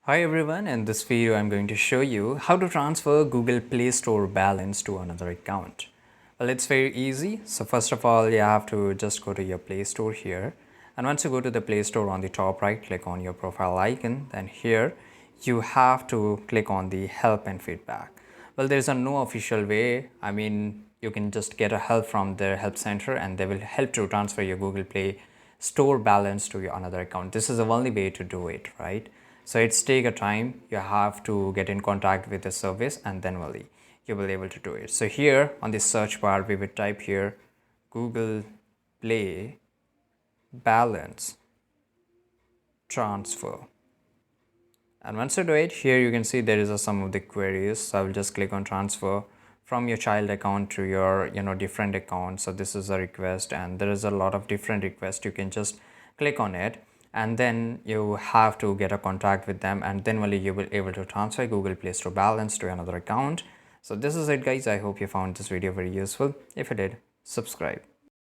Hi everyone, in this video I'm going to show you how to transfer Google Play Store balance to another account. Well, it's very easy. So first of all, you have to just go to your Play Store here. And once you go to the Play Store, on the top right, click on your profile icon. Then here you have to click on the help and feedback. Well, there's no official way. You can just get a help from their help center and they will help to transfer your Google Play Store balance to your another account. This is the only way to do it, right? So it's take a time. You have to get in contact with the service and then only you will be able to do it. So here on the search bar, we will type here Google Play balance transfer. And once you do it, here you can see there is some of the queries. So I will just click on transfer from your child account to your different account. So this is a request and there is a lot of different requests. You can just click on it and then you have to get a contact with them and then only you will able to transfer Google Play Store balance to another account. So this is it guys. I hope you found this video very useful. If you did, subscribe.